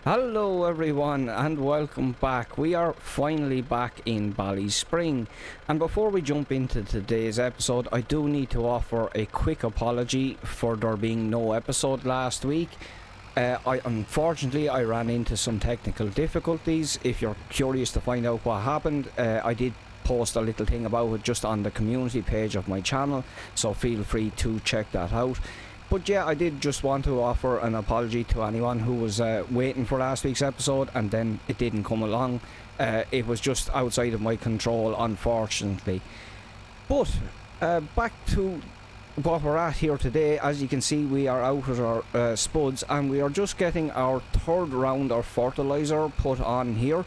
Hello everyone and welcome back. We are finally back in Bally Spring, and before we jump into today's episode I do need to offer a quick apology for there being no episode last week. Unfortunately I ran into some technical difficulties. If you're curious to find out what happened, I did post a little thing about it just on the community page of my channel, so feel free to check that out. But yeah, I did just want to offer an apology to anyone who was waiting for last week's episode and then it didn't come along. It was just outside of my control, unfortunately. But back to what we're at here today. As you can see, we are out with our spuds and we are just getting our third round of fertilizer put on here.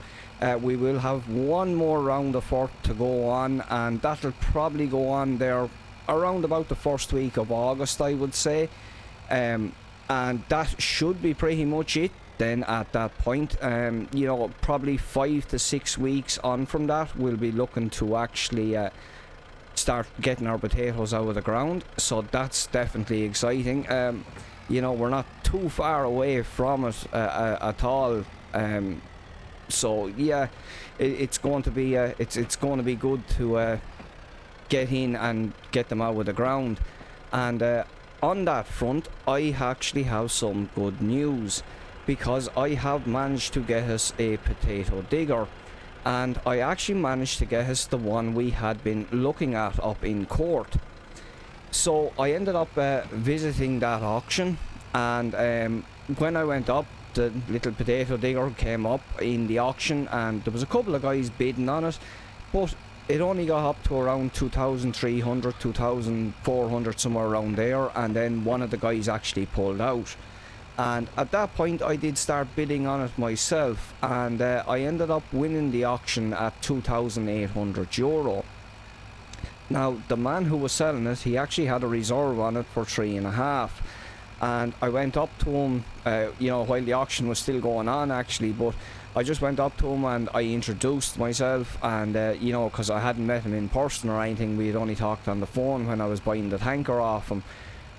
We will have one more round of fert to go on, and that'll probably go on there around about the first week of August, I would say, and that should be pretty much it then at that point. You know, probably 5 to 6 weeks on from that we'll be looking to actually start getting our potatoes out of the ground, so that's definitely exciting. You know, we're not too far away from it at all, so yeah, it's going to be it's going to be good to get in and get them out of the ground. And on that front I actually have some good news, because I have managed to get us a potato digger, and I actually managed to get us the one we had been looking at up in court. So I ended up visiting that auction, and when I went up, the little potato digger came up in the auction and there was a couple of guys bidding on it, but it only got up to around 2,300, 2,400, somewhere around there, and then one of the guys actually pulled out. And at that point I did start bidding on it myself, and I ended up winning the auction at €2,800. Now the man who was selling it, he actually had a reserve on it for 3.5, and I went up to him, you know, while the auction was still going on actually, but I just went up to him and I introduced myself, and you know, because I hadn't met him in person or anything, we had only talked on the phone when I was buying the tanker off him,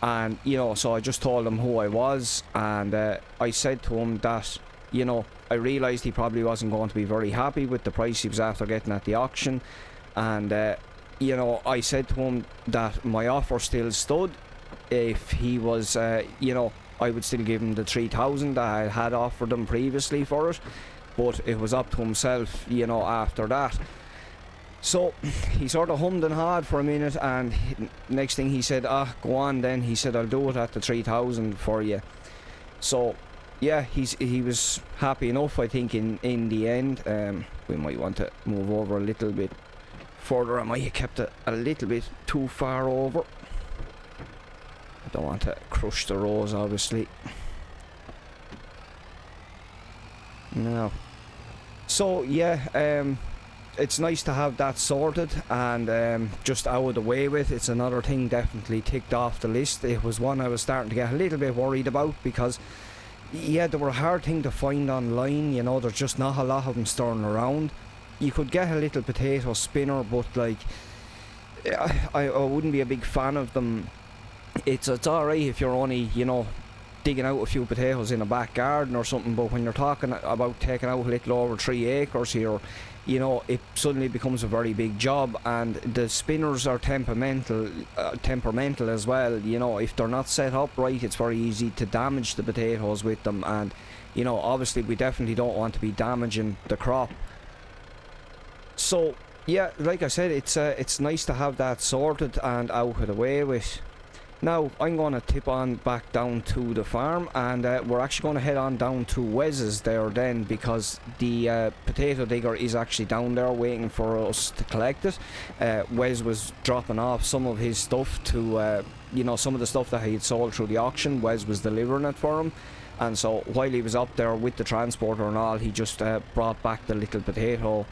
and you know, so I just told him who I was, and I said to him that, you know, I realised he probably wasn't going to be very happy with the price he was after getting at the auction, and you know, I said to him that my offer still stood. If he was, you know, I would still give him the 3,000 that I had offered him previously for it, but it was up to himself, you know, after that. So he sort of hummed and hawed for a minute, and next thing he said, go on then. He said, I'll do it at the 3,000 for you. So yeah, he was happy enough, I think, in the end. We might want to move over a little bit further. I might have kept it a little bit too far over. I don't want to crush the rows, obviously. No. So yeah, it's nice to have that sorted and just out of the way with. It's another thing definitely ticked off the list. It was one I was starting to get a little bit worried about, because yeah, they were a hard thing to find online, you know, there's just not a lot of them stirring around. You could get a little potato spinner, but like, I wouldn't be a big fan of them. It's alright if you're only, you know, digging out a few potatoes in a back garden or something, but when you're talking about taking out a little over 3 acres here, you know, it suddenly becomes a very big job, and the spinners are temperamental as well. You know, if they're not set up right, it's very easy to damage the potatoes with them, and you know, obviously we definitely don't want to be damaging the crop. So yeah, like I said, it's nice to have that sorted and out of the way with. Now I'm going to tip on back down to the farm, and we're actually going to head on down to Wes's there then, because the potato digger is actually down there waiting for us to collect it. Wes was dropping off some of his stuff to, you know, some of the stuff that he had sold through the auction. Wes was delivering it for him, and so while he was up there with the transporter and all, he just brought back the little potato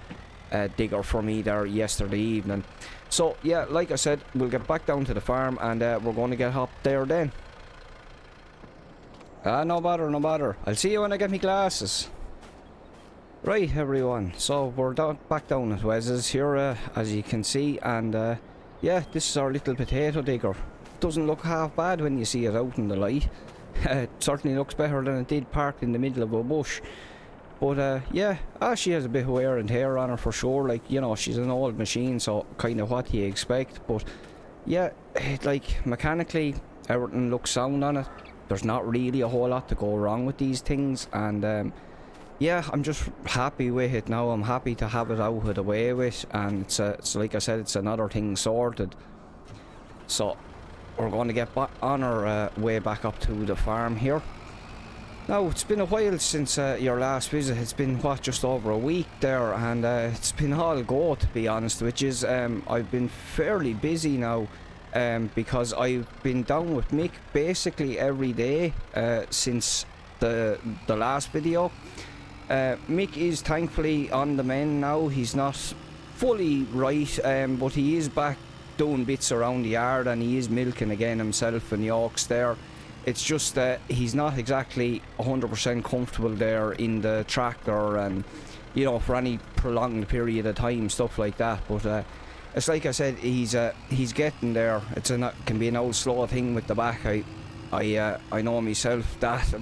digger for me there yesterday evening. So yeah, like I said, we'll get back down to the farm, and we're going to get up there then. No bother, no bother. I'll see you when I get me glasses. Right everyone, so we're back down at Wes's here, as you can see, and yeah, this is our little potato digger. Doesn't look half bad when you see it out in the light. It certainly looks better than it did parked in the middle of a bush. But yeah, she has a bit of wear and tear on her for sure. Like, you know, she's an old machine, so kind of what do you expect. But yeah, like mechanically, everything looks sound on it. There's not really a whole lot to go wrong with these things, and yeah, I'm just happy with it now. I'm happy to have it out of the way with, and it's like I said, it's another thing sorted. So we're going to get on our way back up to the farm here. Now, it's been a while since your last visit. It's been, what, just over a week there, and it's been all go, to be honest, which is, I've been fairly busy now, because I've been down with Mick basically every day since the last video. Mick is thankfully on the mend now. He's not fully right, but he is back doing bits around the yard, and he is milking again himself and yolks there. It's just that he's not exactly 100% comfortable there in the tractor, and you know, for any prolonged period of time, stuff like that. But it's like I said, he's getting there. Can be an old slow thing with the back. I know myself that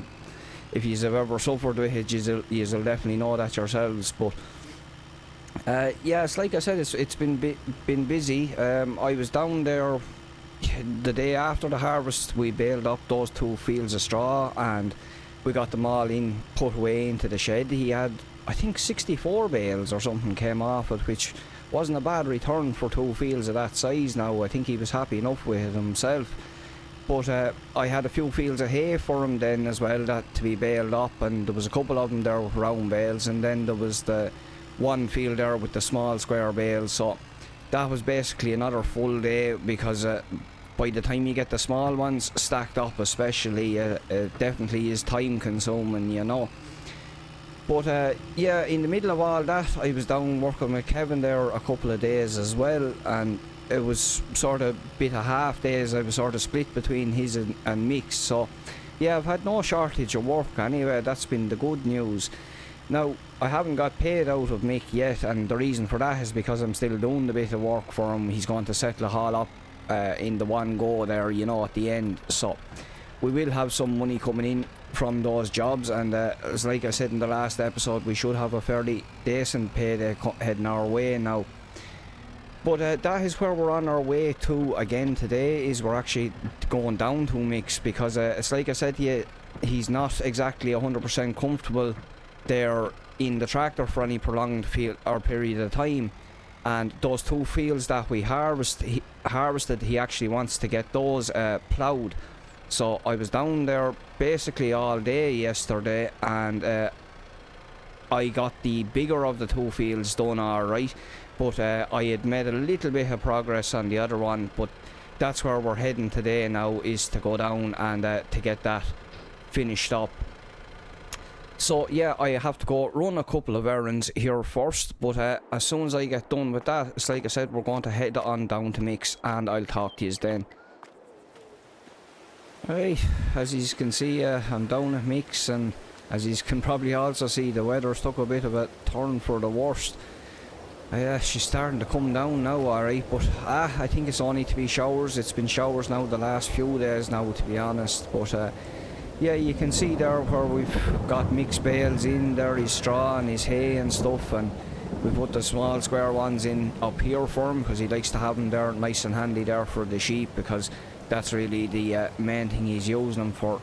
if you've ever suffered with it, you'll definitely know that yourselves. But yeah, it's like I said, it's been busy. I was down there the day after the harvest. We baled up those 2 fields of straw, and we got them all put away into the shed. He had, I think, 64 bales or something came off it, which wasn't a bad return for 2 fields of that size. Now, I think he was happy enough with it himself. But I had a few fields of hay for him then as well, that to be baled up, and there was a couple of them there with round bales, and then there was the one field there with the small square bales. So that was basically another full day, because by the time you get the small ones stacked up especially, it definitely is time consuming, you know. But yeah, in the middle of all that, I was down working with Kevin there a couple of days as well, and it was sort of bit of half days. I was sort of split between his and Mick's. So yeah, I've had no shortage of work anyway. That's been the good news. Now, I haven't got paid out of Mick yet, and the reason for that is because I'm still doing the bit of work for him. He's going to settle it all up in the one go there, you know, at the end. So we will have some money coming in from those jobs, and as like I said in the last episode, we should have a fairly decent payday heading our way now. But that is where we're on our way to again today. Is we're actually going down to Micks, because it's like I said to you, he's not exactly 100% comfortable there in the tractor for any prolonged period of time. And those 2 fields that we harvested, he actually wants to get those ploughed. So I was down there basically all day yesterday, and I got the bigger of the 2 fields done alright. But I had made a little bit of progress on the other one. But that's where we're heading today now, is to go down and to get that finished up. So yeah, I have to go run a couple of errands here first, but as soon as I get done with that, it's like I said, we're going to head on down to Micks, and I'll talk to you then. Right, as you can see, I'm down at Micks, and as you can probably also see, the weather's took a bit of a turn for the worst. She's starting to come down now, alright, but I think it's only to be showers. It's been showers now the last few days now, to be honest. But yeah, you can see there where we've got mixed bales in there, his straw and his hay and stuff, and we put the small square ones in up here for him, because he likes to have them there nice and handy there for the sheep, because that's really the main thing he's using them for.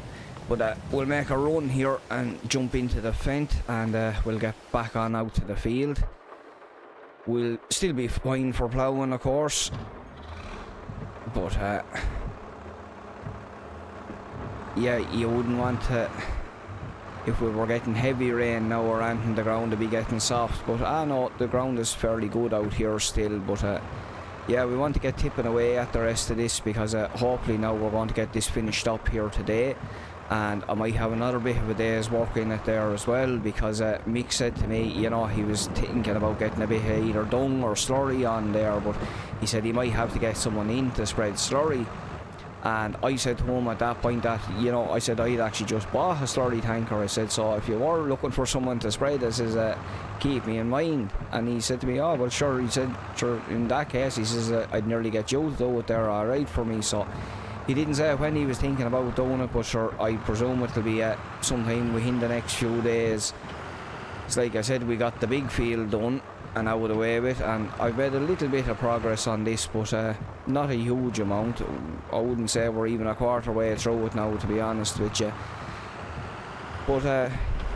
But we'll make a run here and jump into the fent, and we'll get back on out to the field. We'll still be fine for ploughing, of course, but yeah, you wouldn't want to, if we were getting heavy rain now or anything, the ground to be getting soft. But I know the ground is fairly good out here still. But yeah, we want to get tipping away at the rest of this, because hopefully now we're going to get this finished up here today. And I might have another bit of a day's work in it there as well, because Mick said to me, you know, he was thinking about getting a bit of either dung or slurry on there, but he said he might have to get someone in to spread slurry. And I said to him at that point that, you know, I said I'd actually just bought a slurry tanker. I said, so if you were looking for someone to spread this, is keep me in mind. And he said to me, oh well, sure. He said, sure, in that case, he says I'd nearly get you to do it there alright for me. So He didn't say when he was thinking about doing it, but sure, I presume it'll be sometime within the next few days. It's like I said, we got the big field done and out of the way with, and I've made a little bit of progress on this, but not a huge amount. I wouldn't say we're even a quarter way through it now, to be honest with you. But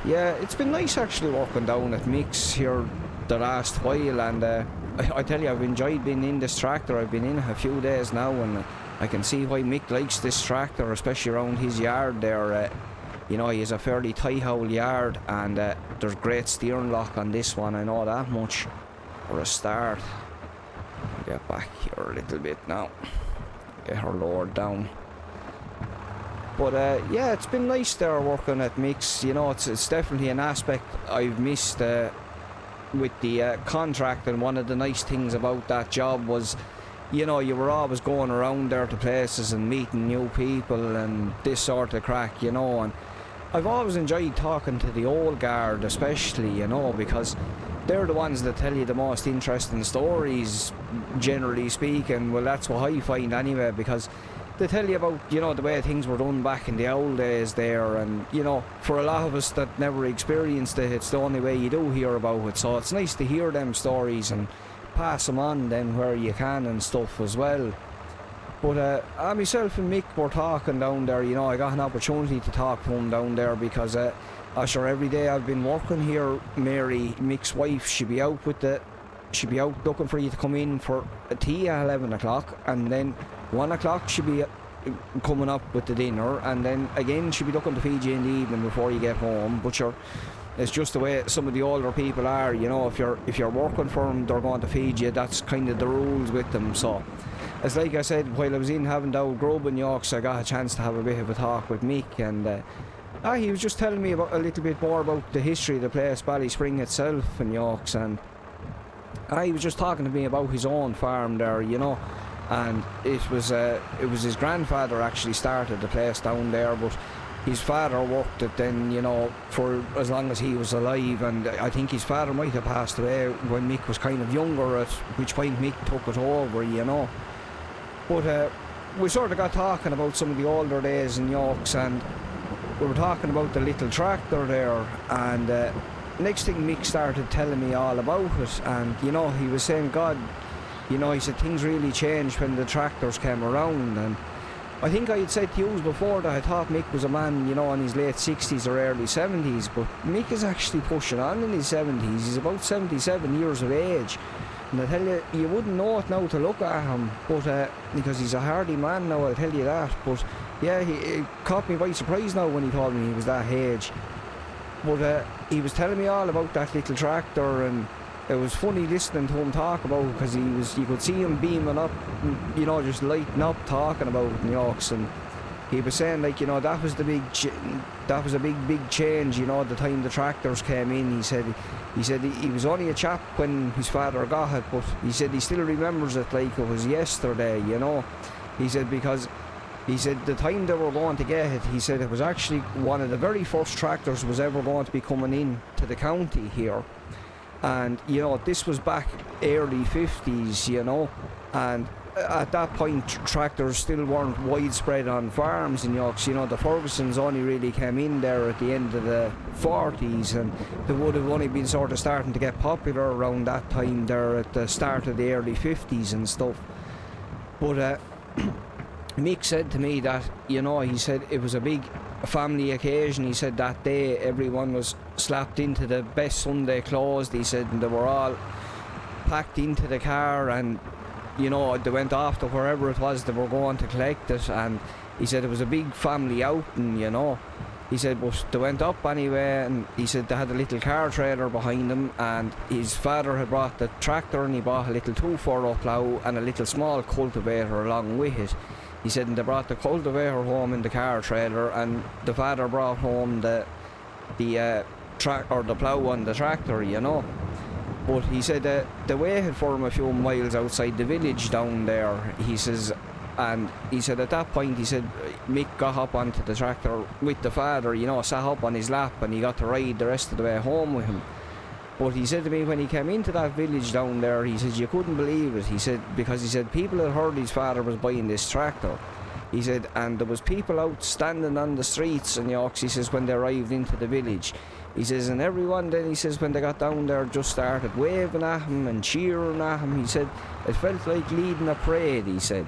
yeah, it's been nice actually working down at Micks here the last while, and I tell you, I've enjoyed being in this tractor. I've been in it a few days now, and I can see why Mick likes this tractor, especially around his yard there. You know, he has a fairly tight hole yard, and there's great steering lock on this one, I know that much for a start. I'll get back here a little bit now, get her lowered down. But yeah, it's been nice there working at Micks. You know, it's definitely an aspect I've missed with the contract, and one of the nice things about that job was, you know, you were always going around there to places and meeting new people and this sort of crack, you know. And I've always enjoyed talking to the old guard, especially, you know, because they're the ones that tell you the most interesting stories, generally speaking. Well, that's what I find anyway, because they tell you about, you know, the way things were done back in the old days there, and, you know, for a lot of us that never experienced it, it's the only way you do hear about it. So it's nice to hear them stories and pass them on then where you can and stuff as well. But myself and Mick were talking down there, you know. I got an opportunity to talk to him down there because sure, every day I've been working here, Mary, Mick's wife, she'd be out looking for you to come in for a tea at 11 o'clock, and then 1 o'clock she'd be coming up with the dinner, and then again she'd be looking to feed you in the evening before you get home. But sure, it's just the way some of the older people are, you know. If you're working for them, they're going to feed you. That's kind of the rules with them. So it's like I said, while I was in having the old grub in Yorks, I got a chance to have a bit of a talk with Mick, and he was just telling me about a little bit more about the history of the place, Bally Spring itself in Yorks, and he was just talking to me about his own farm there, you know. And it was his grandfather actually started the place down there, but his father worked it then, you know, for as long as he was alive, and I think his father might have passed away when Mick was kind of younger, at which point Mick took it over, you know. But we sort of got talking about some of the older days in Yorks, and we were talking about the little tractor there, and next thing Mick started telling me all about it, and, you know, he was saying, God, you know, he said things really changed when the tractors came around. And I think I had said to you before that I thought Mick was a man, you know, in his late 60s or early 70s, but Mick is actually pushing on in his 70s. He's about 77 years of age, and I tell you, you wouldn't know it now to look at him, but because he's a hardy man now, I'll tell you that. But yeah, it caught me by surprise now when he told me he was that age. But he was telling me all about that little tractor, and it was funny listening to him talk about it, because you could see him beaming up, you know, just lighting up talking about it in Yorks. And he was saying, like, you know, that was a big change, you know, the time the tractors came in. He said he was only a chap when his father got it, but he said he still remembers it like it was yesterday, you know. He said because he said the time they were going to get it, he said it was actually one of the very first tractors was ever going to be coming in to the county here. And, you know, this was back early 50s, you know, and at that point tractors still weren't widespread on farms in Yorks. You know, the Fergusons only really came in there at the end of the 40s, and they would have only been sort of starting to get popular around that time there at the start of the early 50s and stuff. But Mick said to me that, you know, he said it was a big family occasion. He said that day everyone was slapped into the best Sunday clothes, he said, and they were all packed into the car, and, you know, they went off to wherever it was they were going to collect it. And he said it was a big family outing, you know. He said, but they went up anyway, and he said they had a little car trailer behind them, and his father had brought the tractor, and he bought a little 2-furrow plough and a little small cultivator along with it. He said, and they brought the cultivator home in the car trailer, and the father brought home the plough on the tractor, you know. But he said they waited for him a few miles outside the village down there, he says. And he said at that point, he said Mick got up onto the tractor with the father, you know, sat up on his lap, and he got to ride the rest of the way home with him. But he said to me when he came into that village down there, he said you couldn't believe it. He said because he said people had heard his father was buying this tractor. He said, and there was people out standing on the streets in Yorks, he says, when they arrived into the village. He says, and everyone then, he says, when they got down there, just started waving at him and cheering at him. He said, it felt like leading a parade, he said.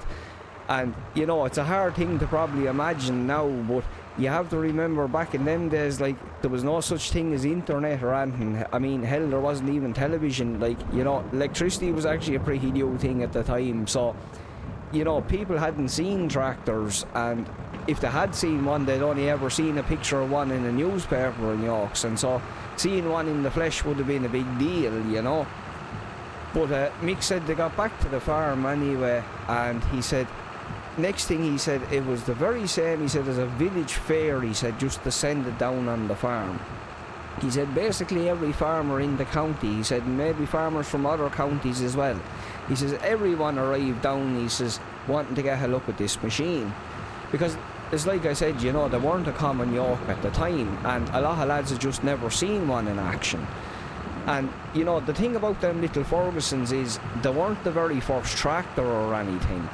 And, you know, it's a hard thing to probably imagine now, but you have to remember back in them days, like, there was no such thing as internet or anything. I mean, hell, there wasn't even television. Like, you know, electricity was actually a pretty new thing at the time. So, you know, people hadn't seen tractors, and if they had seen one, they'd only ever seen a picture of one in a newspaper in Yorks, and so seeing one in the flesh would have been a big deal, you know. But Mick said they got back to the farm anyway, and he said, next thing he said, it was the very same, he said, as a village fair, he said, just descended down on the farm. He said basically every farmer in the county, he said, maybe farmers from other counties as well. He says everyone arrived down, he says, wanting to get a look at this machine. Because it's like I said, you know, they weren't a common yoke at the time, and a lot of lads had just never seen one in action. And, you know, the thing about them Little Fergusons is they weren't the very first tractor or anything.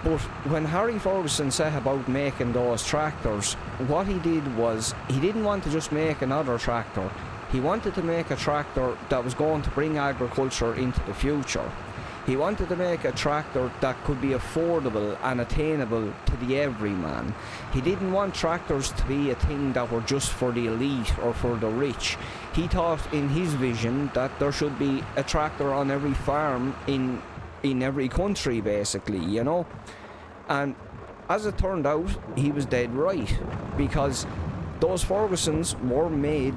But when Harry Ferguson set about making those tractors, what he did was, he didn't want to just make another tractor. He wanted to make a tractor that was going to bring agriculture into the future. He wanted to make a tractor that could be affordable and attainable to the everyman. He didn't want tractors to be a thing that were just for the elite or for the rich. He thought in his vision that there should be a tractor on every farm in every country, basically, you know. And as it turned out, he was dead right, because those Fergusons were made,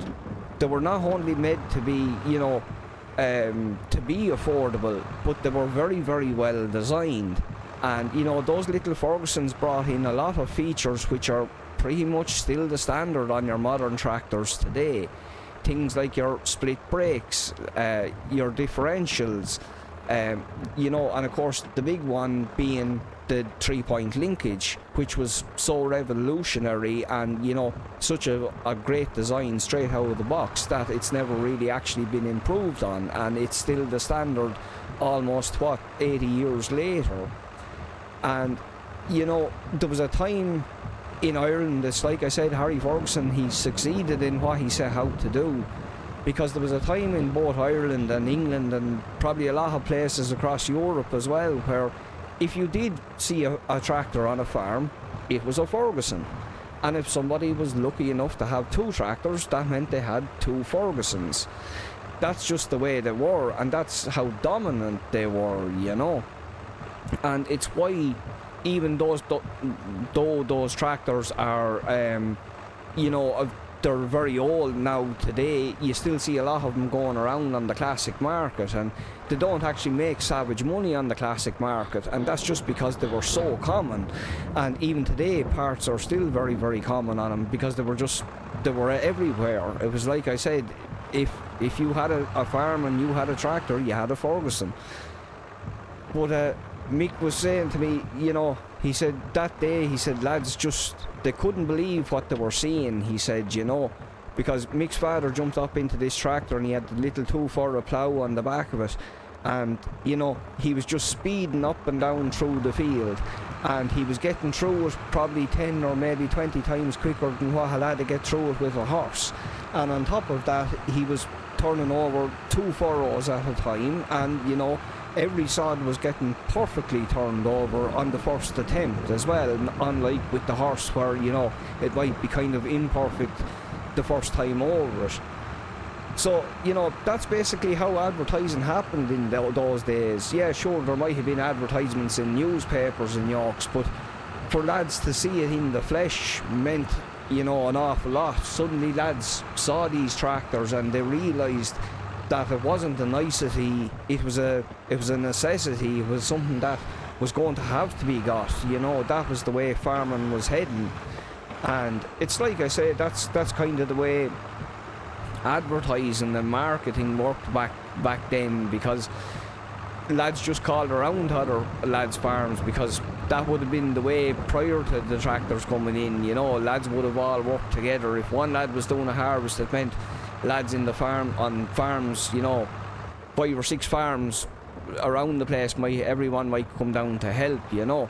they were not only made to be, you know, to be affordable, but they were very, very well designed. And, you know, those Little Fergusons brought in a lot of features which are pretty much still the standard on your modern tractors today. Things like your split brakes, your differentials, you know, and of course the big one being the 3-point linkage, which was so revolutionary and, you know, such a great design straight out of the box that it's never really actually been improved on, and it's still the standard almost, 80 years later. And, you know, there was a time in Ireland, it's like I said, Harry Ferguson, he succeeded in what he set out to do, because there was a time in both Ireland and England and probably a lot of places across Europe as well, where if you did see a tractor on a farm, it was a Ferguson. And if somebody was lucky enough to have 2 tractors, that meant they had 2 Fergusons. That's just the way they were, and that's how dominant they were, you know. And it's why, even though those tractors are, you know, they're very old now today, you still see a lot of them going around on the classic market, and they don't actually make savage money on the classic market, and that's just because they were so common. And even today, parts are still very, very common on them, because they were everywhere. It was like I said, if you had a farm and you had a tractor, you had a Ferguson. But Mick was saying to me, you know, he said that day, he said lads they couldn't believe what they were seeing, he said, you know, because Mick's father jumped up into this tractor and he had the little 2-furrow plough on the back of it, and, you know, he was just speeding up and down through the field, and he was getting through it probably 10 or maybe 20 times quicker than what a lad to get through it with a horse. And on top of that, he was turning over 2 furrows at a time, and, you know, every sod was getting perfectly turned over on the first attempt as well, unlike with the horse where, you know, it might be kind of imperfect the first time over it. So, you know, that's basically how advertising happened in those days. Yeah, sure, there might have been advertisements in newspapers in Yorks, but for lads to see it in the flesh meant, you know, an awful lot. Suddenly lads saw these tractors and they realised that it wasn't a nicety, it was a necessity. It was something that was going to have to be got, you know. That was the way farming was heading. And it's like I say, that's kind of the way advertising and marketing worked back then, because lads just called around other lads' farms, because that would have been the way prior to the tractors coming in, you know. Lads would have all worked together. If one lad was doing a harvest, it meant lads in the farms, you know, 5 or 6 farms around the place, everyone might come down to help, you know.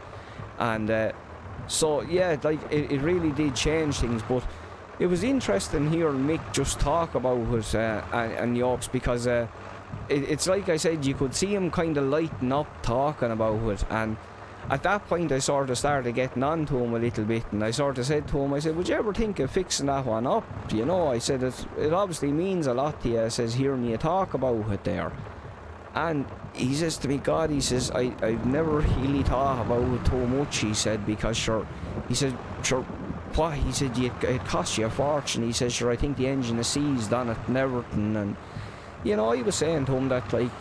And So yeah, like it really did change things. But it was interesting hearing Mick just talk about it and yokes, because it's like I said, you could see him kind of lighten up talking about it. And at that point I sort of started getting on to him a little bit, and I sort of said to him, I said, would you ever think of fixing that one up? You know, I said, it obviously means a lot to you, I says, hearing you talk about it there. And he says to me, God, he says, I've never really thought about it too much, he said, because sure, he said, sure, what? He said, it cost you a fortune. He says, sure, I think the engine is seized on it and everything. And, you know, I was saying to him that, like,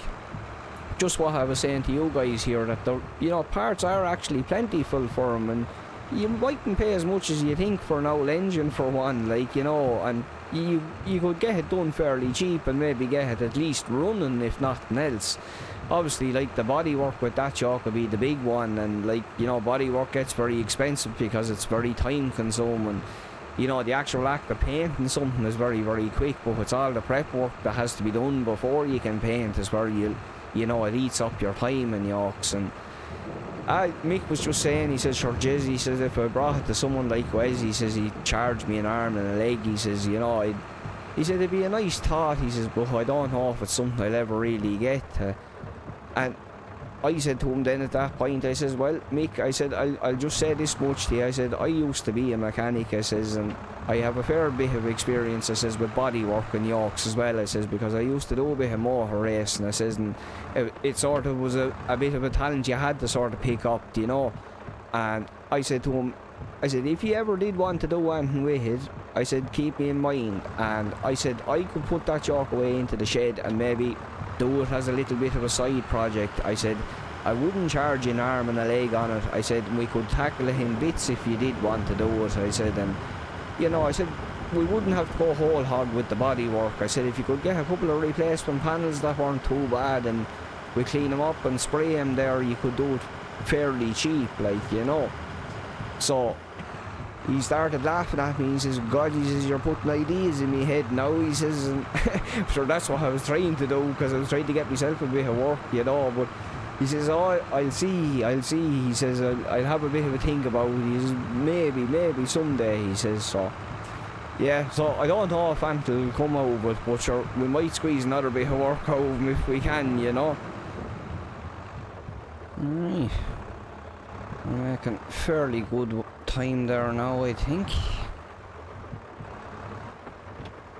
just what I was saying to you guys here, that, you know, parts are actually plentiful for him, and you mightn't pay as much as you think for an old engine for one, like, you know, and you could get it done fairly cheap and maybe get it at least running, if nothing else. Obviously, like, the body work with that chalk would be the big one, and, like, you know, body work gets very expensive because it's very time consuming. You know, the actual act of painting something is very, very quick, but it's all the prep work that has to be done before you can paint is where you know, it eats up your time and yokes. And Mick was just saying, he says, sure, Jez, he says, if I brought it to someone like Wes, he says, he'd charge me an arm and a leg, he says, you know, he said, it'd be a nice thought, he says, but I don't know if it's something I'll ever really get. And I said to him then at that point, I says, well, Mick, I said, I'll just say this much to you. I said, I used to be a mechanic, I says, and I have a fair bit of experience, I says, with body work and yokes as well, I says, because I used to do a bit of motor racing, I says, and it sort of was a bit of a talent you had to sort of pick up, you know. And I said to him, I said, if you ever did want to do anything with it, I said, keep me in mind. And I said, I could put that chalk away into the shed and maybe do it as a little bit of a side project. I said, I wouldn't charge you an arm and a leg on it. I said, we could tackle it in bits if you did want to do it. I said, and, you know, I said, we wouldn't have to go whole hog with the body work. I said, if you could get a couple of replacement panels that weren't too bad and we clean them up and spray them there, you could do it fairly cheap, like, you know. So he started laughing at me. He says, God, he says, you're putting ideas in my head now, he says, and sure, that's what I was trying to do, because I was trying to get myself a bit of work, you know. But he says, oh, I'll see, he says, I'll have a bit of a think about it. He says, maybe someday, he says. So yeah, so I don't know if Ant will come out, but sure, we might squeeze another bit of work out of him if we can, you know. Right, I'm making fairly good time there now, I think.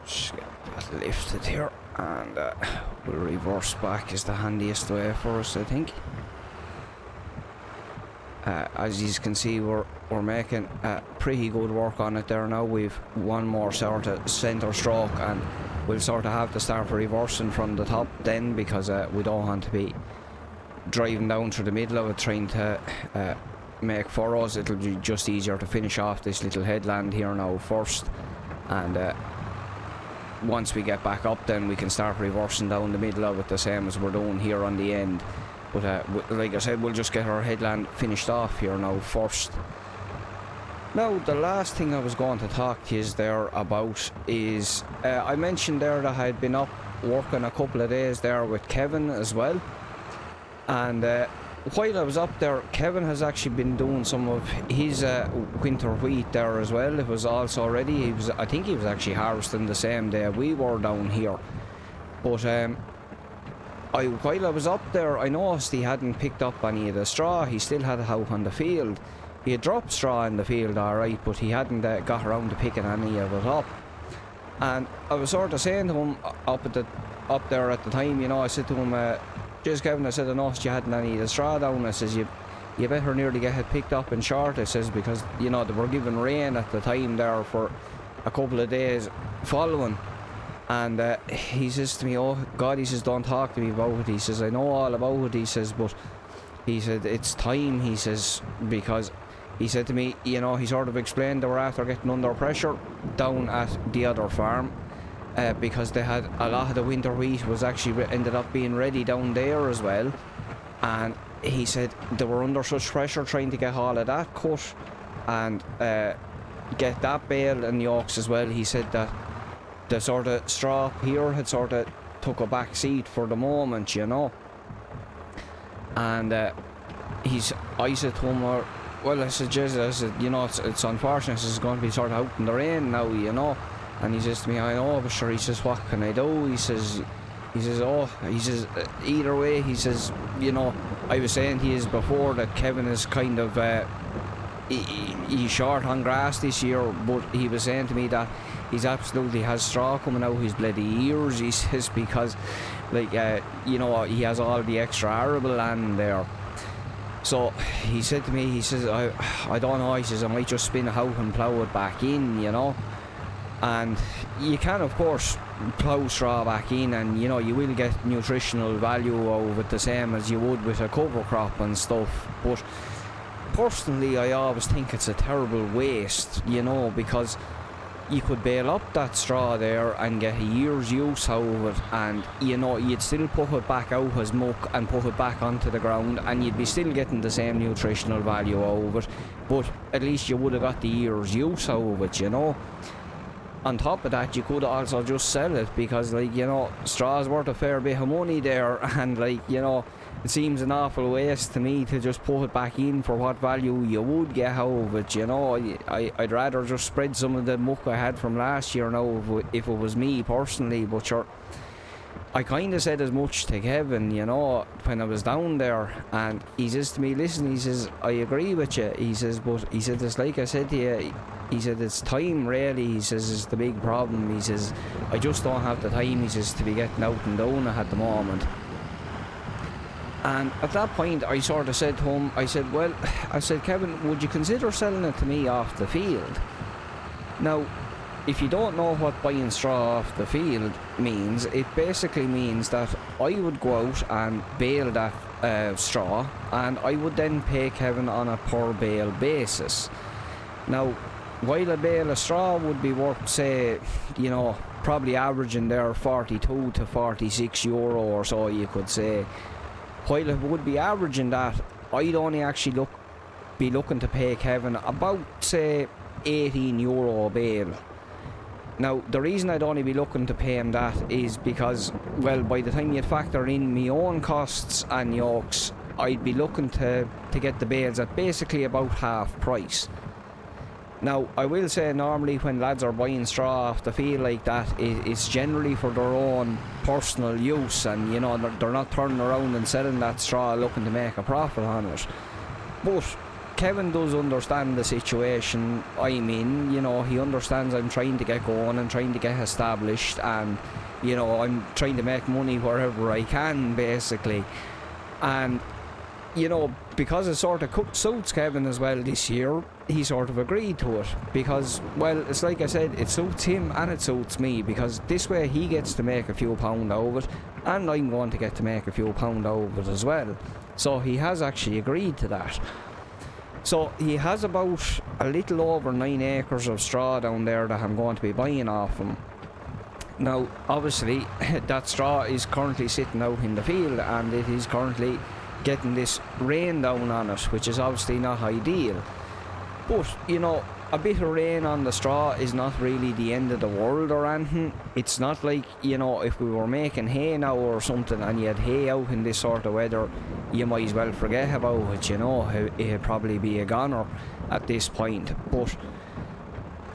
Just get that lifted here, and we'll reverse back is the handiest way for us, I think. As you can see, we're making pretty good work on it there now. We've one more sort of centre stroke, and we'll sort of have to start reversing from the top then, because we don't want to be driving down through the middle of it trying to make furrows. It'll be just easier to finish off this little headland here now first, and once we get back up then we can start reversing down the middle of it, the same as we're doing here on the end. But like I said, we'll just get our headland finished off here now first. Now, the last thing I was going to talk to you there about is I mentioned there that I had been up working a couple of days there with Kevin as well, and while I was up there, Kevin has actually been doing some of his winter wheat there as well. It was also ready. I think he was actually harvesting the same day we were down here. But while I was up there, I noticed he hadn't picked up any of the straw. He still had it out on the field. He had dropped straw in the field, alright, but he hadn't got around to picking any of it up. And I was sort of saying to him up there at the time, you know, I said to him, just Kevin, I said, I noticed you hadn't any of the straw down. I says, you better nearly get it picked up in short, I says, because, you know, they were giving rain at the time there for a couple of days following. And he says to me, oh God, he says, don't talk to me about it. He says, I know all about it, he says, but he said, it's time, he says, because he said to me, you know, he sort of explained they were after getting under pressure down at the other farm, because they had a lot of the winter wheat was actually ended up being ready down there as well. And he said they were under such pressure trying to get all of that cut and get that baled and yokes as well. He said that the sort of straw up here had sort of took a back seat for the moment, you know. And I said to him, well, I said, Jesus, I said, you know, it's unfortunate, it's going to be sort of out in the rain now, you know. And he says to me, I know, but sure, he says, what can I do? He says, either way, he says, you know, I was saying to you before that Kevin is kind of, he's short on grass this year, but he was saying to me that he's absolutely has straw coming out his bloody ears, he says, because, like, you know, he has all the extra arable land there. So he said to me, he says, I don't know, he says, I might just spin it out and plough it back in, you know. And you can, of course, plough straw back in, and you know, you will get nutritional value out of it the same as you would with a cover crop and stuff. But personally, I always think it's a terrible waste, you know, because you could bale up that straw there and get a year's use out of it, and you know, you'd still put it back out as muck and put it back onto the ground, and you'd be still getting the same nutritional value out of it, but at least you would have got the year's use out of it, you know. On top of that, you could also just sell it, because, like, you know, straw's worth a fair bit of money there, and, like, you know, it seems an awful waste to me to just put it back in for what value you would get out of it, you know. I'd rather just spread some of the muck I had from last year now if it was me personally, but sure, I kind of said as much to Kevin, you know, when I was down there, and he says to me, listen, he says, I agree with you, he says, but he said, it's like I said to you, he said, it's time really, he says, is the big problem, he says, I just don't have the time, he says, to be getting out and down at the moment. And at that point, I sort of said to him, I said, well, I said, Kevin, would you consider selling it to me off the field? Now, if you don't know what buying straw off the field means, it basically means that I would go out and bale that straw, and I would then pay Kevin on a per bale basis. Now, while a bale of straw would be worth, say, you know, probably averaging there 42 to 46 euro or so, you could say, while it would be averaging that, I'd only actually be looking to pay Kevin about, say, 18 euro a bale. Now, the reason I'd only be looking to pay him that is because, well, by the time you'd factor in my own costs and yokes, I'd be looking to get the bales at basically about half price. Now, I will say normally when lads are buying straw off the field like that, it's generally for their own personal use, and you know, they're not turning around and selling that straw looking to make a profit on it. But Kevin does understand the situation I'm in, you know, he understands I'm trying to get going and trying to get established, and you know, I'm trying to make money wherever I can basically. And you know, because it sort of suits Kevin as well this year, he sort of agreed to it, because, well, it's like I said, it suits him and it suits me, because this way he gets to make a few pound out of it, and I'm going to get to make a few pound out of it as well. So he has actually agreed to that. So he has about a little over 9 acres of straw down there that I'm going to be buying off him. Now, obviously, that straw is currently sitting out in the field, and it is currently getting this rain down on it, which is obviously not ideal. But, you know, a bit of rain on the straw is not really the end of the world or anything. It's not like, you know, if we were making hay now or something and you had hay out in this sort of weather, you might as well forget about it, you know, it'd probably be a goner at this point. But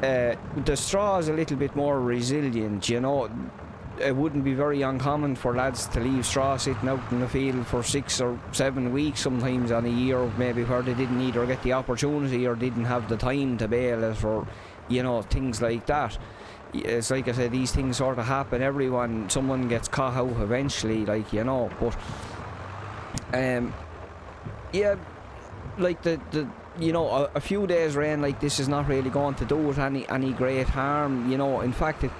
the straw is a little bit more resilient, you know. It wouldn't be very uncommon for lads to leave straw sitting out in the field for 6 or 7 weeks sometimes on a year, maybe where they didn't either get the opportunity or didn't have the time to bale it, or, you know, things like that. It's like I said, these things sort of happen. Someone gets caught out eventually, like, you know. But yeah, like the you know, a few days rain like this is not really going to do it any great harm, you know. In fact, it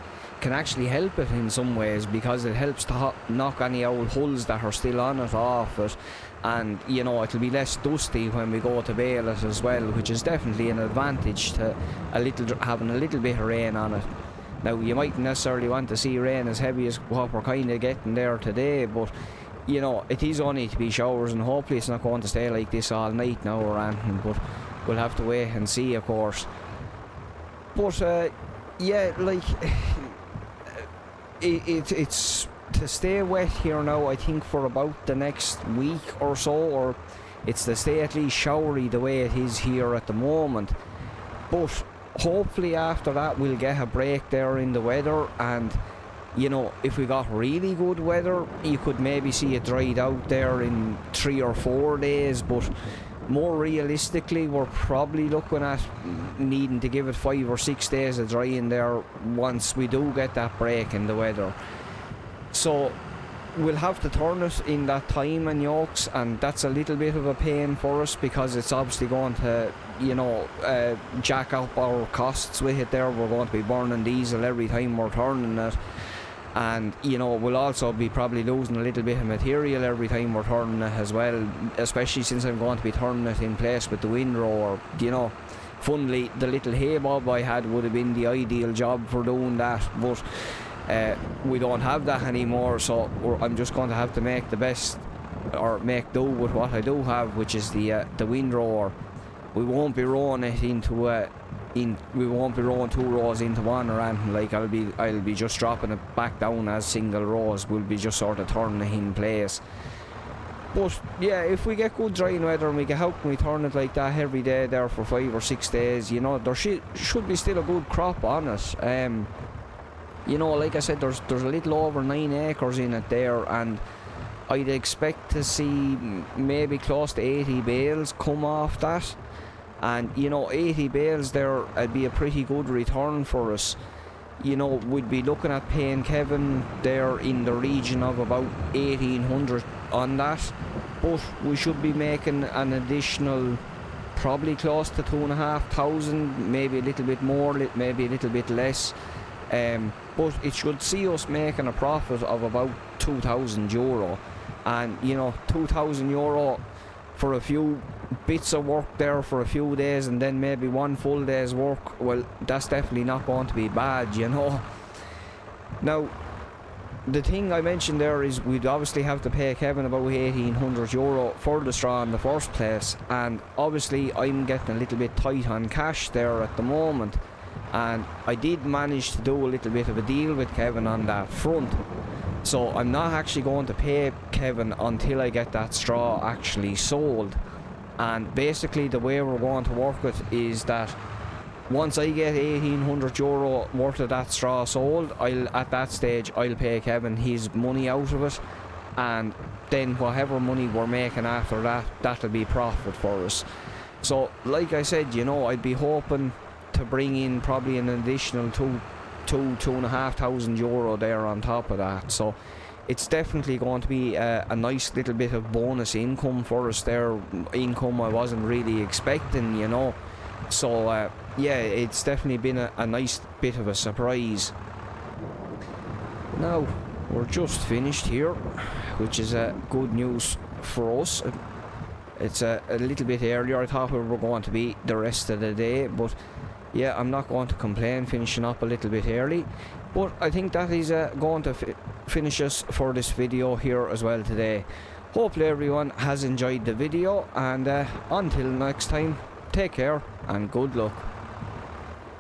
can actually help it in some ways, because it helps to knock any old hulls that are still on it off it, and you know, it'll be less dusty when we go to bale it as well, which is definitely an advantage to having a little bit of rain on it. Now, you mightn't necessarily want to see rain as heavy as what we're kind of getting there today, but you know, it is only to be showers, and hopefully it's not going to stay like this all night now or anything, but we'll have to wait and see, of course. But yeah, like it's to stay wet here now, I think, for about the next week or so, or it's to stay at least showery the way it is here at the moment. But hopefully after that we'll get a break there in the weather, and you know, if we got really good weather, you could maybe see it dried out there in 3 or 4 days, but more realistically we're probably looking at needing to give it 5 or 6 days of drying there once we do get that break in the weather. So we'll have to turn it in that time and yolks, and that's a little bit of a pain for us because it's obviously going to, you know, jack up our costs with it there. We're going to be burning diesel every time we're turning it, and you know, we'll also be probably losing a little bit of material every time we're turning it as well, especially since I'm going to be turning it in place with the windrower. You know, funnily the little hay bob I had would have been the ideal job for doing that, but we don't have that anymore, so I'm just going to have to make the best, or make do with what I do have, which is the windrower. We won't be rowing it into we won't be rowing 2 rows into one or anything. Like, I'll be just dropping it back down as single rows. We'll be just sort of turning it in place. But yeah, if we get good drying weather and we get out and we turn it like that every day there for 5 or 6 days, you know, there should be still a good crop on it. You know, like I said, there's a little over 9 acres in it there, and I'd expect to see maybe close to 80 bales come off that. And you know, 80 bales there would be a pretty good return for us. You know, we'd be looking at paying Kevin there in the region of about 1,800 on that, but we should be making an additional probably close to 2,500, maybe a little bit more, maybe a little bit less. But it should see us making a profit of about €2,000, and you know, €2,000 for a few bits of work there for a few days and then maybe 1 full day's work, well, that's definitely not going to be bad, you know. Now, the thing I mentioned there is we'd obviously have to pay Kevin about €1,800 for the straw in the first place, and obviously I'm getting a little bit tight on cash there at the moment, and I did manage to do a little bit of a deal with Kevin on that front. So I'm not actually going to pay Kevin until I get that straw actually sold. And basically the way we're going to work it is that once I get €1,800 worth of that straw sold, at that stage I'll pay Kevin his money out of it, and then whatever money we're making after that, that'll be profit for us. So like I said, you know, I'd be hoping to bring in probably an additional €2,500 there on top of that. So it's definitely going to be a nice little bit of bonus income for us there, income I wasn't really expecting, you know. So yeah, it's definitely been a nice bit of a surprise. Now we're just finished here, which is good news for us. It's a little bit earlier. I thought we were going to be the rest of the day, but yeah, I'm not going to complain finishing up a little bit early. But I think that is going to finish us for this video here as well today. Hopefully everyone has enjoyed the video, and until next time, take care and good luck.